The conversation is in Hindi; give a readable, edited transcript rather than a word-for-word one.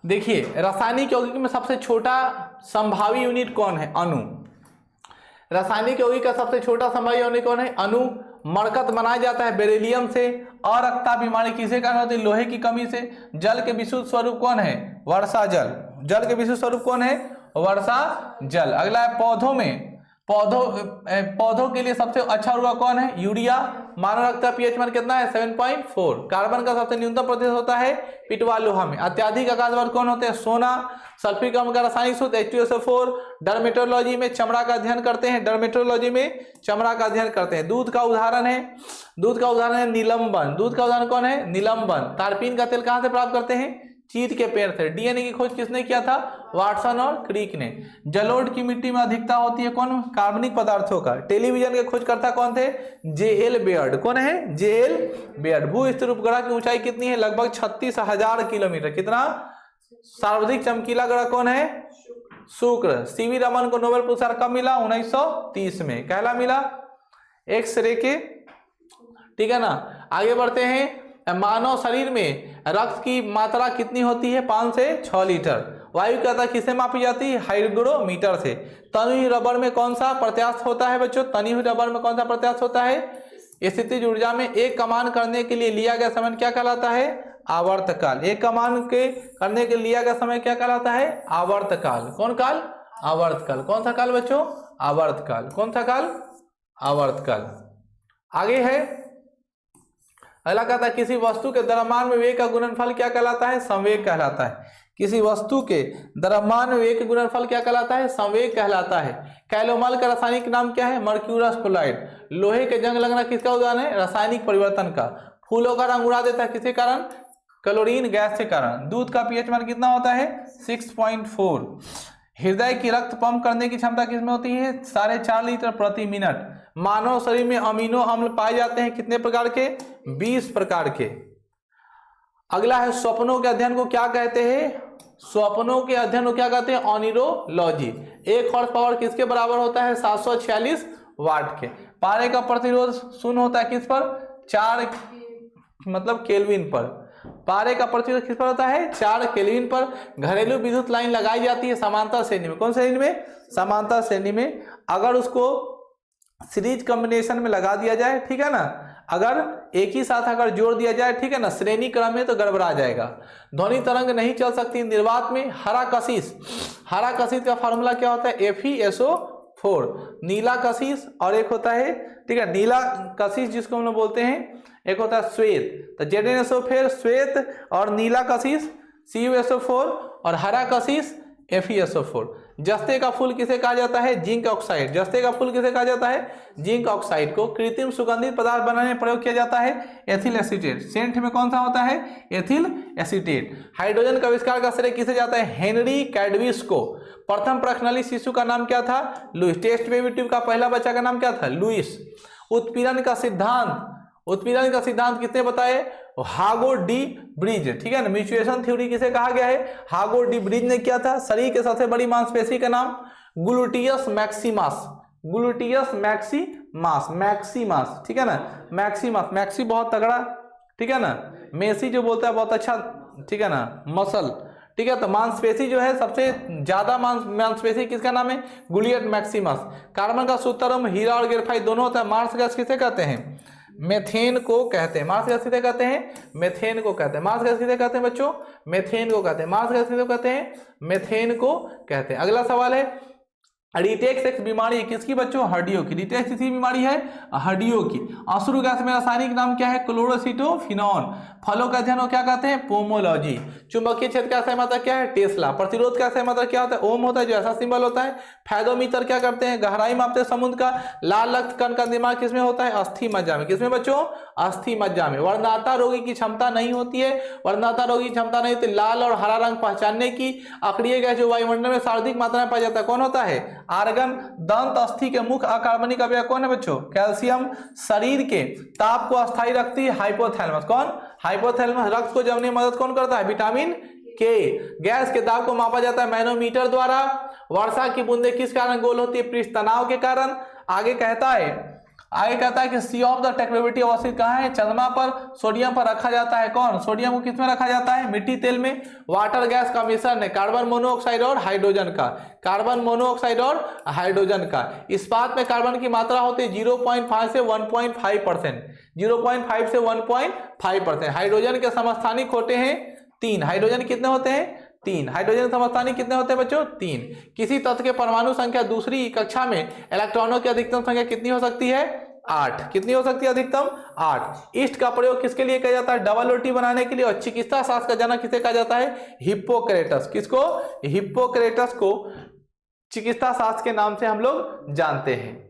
देखिए रासायनिक यौगिक में सबसे छोटा संभावी यूनिट कौन है? अणु। रासायनिक यौगिक का सबसे छोटा संभावी यूनिट कौन है? अणु। मरकत बनाया जाता है बेरिलियम से। अरक्ता बीमारी किसे कारण होती है? लोहे की कमी से। जल के विशुद्ध स्वरूप कौन है? वर्षा जल। जल के विशुद्ध स्वरूप कौन है? वर्षा जल। अगला है पौधों में, पौधों के लिए सबसे अच्छा उर्वरक कौन है? यूरिया। मानव रक्त का पीएच मान कितना है? 7.4। कार्बन का सबसे न्यूनतम प्रतिशत होता है पिटवा लोहा में। अत्याधिक आकाशवर्ध कौन होते हैं? सोना। सल्फ्यूरिक अम्ल का रासायनिक सूत्र H2SO4। डर्मेटोलॉजी में चमड़ा का अध्ययन करते हैं, डर्मेटोलॉजी में चमड़ा का अध्ययन करते हैं। दूध का उदाहरण है, दूध का उदाहरण है निलंबन। दूध का उदाहरण कौन है? निलंबन। तारपीन का तेल कहां से प्राप्त करते हैं? चीड़ के पेड़ से। डीएनए की खोज किसने किया था? वाटसन और क्रिक ने। जलोढ़ की मिट्टी में अधिकता होती है कौन? कार्बनिक पदार्थों का। टेलीविजन के खोजकर्ता कौन थे? JL Baird. कौन है? JL Baird. भू स्थिर उपग्रह की ऊंचाई कितनी है? लगभग 36,000 किलोमीटर। कितना? सर्वाधिक चमकीला ग्रह कौन है? शुक्र। सीवी रमन को नोबेल पुरस्कार कब मिला? 1930 में। कहला मिला? एक्सरे के, ठीक है ना। आगे बढ़ते हैं। मानव शरीर में रक्त की मात्रा कितनी होती है? 5 से 6 लीटर। वायु की मात्रा किससे मापी जाती है? हाइग्रोमीटर से। तनी हुई रबर में कौन सा प्रत्यास्थ होता है बच्चों? तनी हुई रबर में कौन सा प्रत्यास्थ होता है? स्थितिज ऊर्जा में एक कमान करने के लिए लिया गया समय क्या कहलाता है? आवर्तकाल। एक कमान के करने के लिया गया समय क्या कहलाता है? आवर्तकाल। कौन काल? आवर्तकाल। कौन सा काल बच्चों? आवर्तकाल। कौन सा काल? आवर्तकाल। आगे है अगला कहता है किसी वस्तु के द्रव्यमान में वेग का गुणनफल क्या कहलाता है? संवेग कहलाता है। किसी वस्तु के द्रव्यमान में वेग का गुणनफल क्या कहलाता है? संवेग कहलाता है। कैलोमल का रासायनिक नाम क्या है? Mercurous chloride. लोहे के जंग लगना किसका उदाहरण है? रासायनिक परिवर्तन का। फूलों का रंग उड़ा देता है किसके कारण? क्लोरीन गैस के कारण। दूध का पीएच मान कितना होता है? 6.4। हृदय की रक्त पंप करने की क्षमता किसमें होती है? 4.5 लीटर प्रति मिनट। मानव शरीर में अमीनो अम्ल पाए जाते हैं कितने प्रकार के? 20 प्रकार के। अगला है स्वप्नों के अध्ययन को क्या कहते हैं? स्वप्नों के अध्ययन को क्या कहते हैं? ऑनिरोलॉजी। 1 हॉर्स पावर किसके बराबर होता है? 746 वाट के। पारे का प्रतिरोध शून्य होता है किस पर? 4 मतलब केल्विन पर। पारे का प्रतिरोध किस पर होता है? 4 केल्विन पर। घरेलू विद्युत लाइन लगाई जाती है समांतर श्रेणी में। कौन श्रेणी में? समांतर श्रेणी में। अगर उसको सीरीज कॉम्बिनेशन में लगा दिया जाए, ठीक है ना, अगर एक ही साथ अगर जोड़ दिया जाए, ठीक है ना, श्रेणी क्रम में तो गड़बड़ा जाएगा। ध्वनि तरंग नहीं चल सकती निर्वात में। हरा कशिश, हरा कशिश का फॉर्मूला क्या होता है? FeSO4। नीला कशिश और एक होता है, ठीक है, नीला कशिश जिसको हम लोग बोलते हैं, एक होता है श्वेत। तो ZnSO4 श्वेत और नीला कशिश CuSO4 और हरा कशिश FeSO4। जस्ते का फूल किसे कहा जाता है? Zinc oxide. जस्ते का फूल किसे कहा जाता है? जिंक ऑक्साइड को कृत्रिम सुगंधित पदार्थ बनाने में प्रयोग किया जाता है एथिल एसीटेट। सेंट में कौन सा होता है? Ethyl acetate. हाइड्रोजन का आविष्कार का श्रेय किसे जाता है? हेनरी कैडविस को। प्रथम प्रश्नली शिशु का नाम क्या था? लुइस। टेस्ट बेबी ट्यूब का पहला बच्चा का नाम क्या था? लुइस। उत्पीड़न का सिद्धांत, उत्पीड़न का सिद्धांत किसने बताए? हागो डी ब्रिज, ठीक है ना। म्यूचुएशन थ्योरी किसे कहा गया है? हागो डी ब्रिज ने किया था। शरीर के सबसे बड़ी मांसपेशी का नाम? Gluteus Maximus. Gluteus Maximus, Maximus, ठीक है ना, मैक्सिमस। मैक्सी बहुत तगड़ा, ठीक है ना। मेसी जो बोलता है बहुत अच्छा, ठीक है ना, मसल, ठीक है। तो मांसपेशी जो है सबसे ज्यादा मांसपेशी किसका नाम है? Gluteus Maximus. कार्बन का सूत्रम हीरा और ग्रेफाइट दोनों होता है। मार्स गैस किसे कहते हैं? मेथेन को कहते हैं। मार्स गैस किसे कहते हैं? मेथेन को कहते हैं। मार्स गैस किसे कहते हैं बच्चों? मेथेन को कहते हैं। मार्स गैस किसे कहते हैं? मेथेन को कहते हैं। अगला सवाल है रिटेक्स बीमारी किसकी बच्चों? हड्डियों की। रिटेक्स किसकी बीमारी है? हड्डियों की। अश्रु गैस में रासायनिक नाम क्या है? क्लोरोसिटोफिनॉन। फलों का अध्ययन को क्या कहते हैं? पोमोलॉजी। चुंबकीय क्षेत्र का सही मात्रा क्या है? टेस्ला। प्रतिरोध का सही मात्रा क्या होता है? ओम होता है, जो ऐसा सिंबल होता है। फैदोमीटर क्या करते हैं? गहराई मापते हैं समुद्र का। लाल रक्त कण का निर्माण किसमें होता है? अस्थि मज्जा में। किसमें बच्चों? अस्थि मज्जा में। वर्णनाता रोगी की क्षमता नहीं होती है, वर्णनाता रोगी की क्षमता नहीं होती लाल और हरा रंग पहचानने की। अक्रिय गैस जो वायुमंडल में सर्वाधिक मात्रा में पाया जाता है कौन होता है? आर्गन। दंत अस्थि के मुख्य अकार्बनिक अवयव कौन है बच्चों? कैल्शियम। शरीर के ताप को अस्थायी रखती है हाइपोथैलेमस। कौन? हाइपोथैलेमस। रक्त को जमने में मदद कौन करता है? विटामिन के। गैस के दाब को मापा जाता है मैनोमीटर द्वारा। वर्षा की बूंदें किस कारण गोल होती है? पृष्ठ तनाव के कारण। आगे कहता है आगे कहता है कि सी ऑफ द टेक्नोबिलिटी अवस्थित कहाँ है? चंद्रमा पर। सोडियम पर रखा जाता है कौन? सोडियम को किसमें रखा जाता है? मिट्टी तेल में। वाटर गैस का मिश्रण है कार्बन मोनोऑक्साइड और हाइड्रोजन का, कार्बन मोनोऑक्साइड और हाइड्रोजन का। इस्पात में कार्बन की मात्रा होती है 0.5 से 1.5%, 0.5 से 1.5%। हाइड्रोजन के समस्थानिक होते हैं 3। हाइड्रोजन कितने होते हैं? 3। हाइड्रोजन समस्थानिक कितने होते हैं बच्चों? 3। किसी तत्व के परमाणु संख्या दूसरी कक्षा में इलेक्ट्रॉनों की अधिकतम संख्या कितनी हो सकती है? 8। कितनी हो सकती है अधिकतम? 8। ईस्ट का प्रयोग किसके लिए किया जाता है? डबल रोटी बनाने के लिए। और चिकित्सा शास्त्र का जनक किसे कहा जाता है? हिप्पोक्रेटस। किसको? हिप्पोक्रेटस को चिकित्सा शास्त्र के नाम से हम लोग जानते हैं।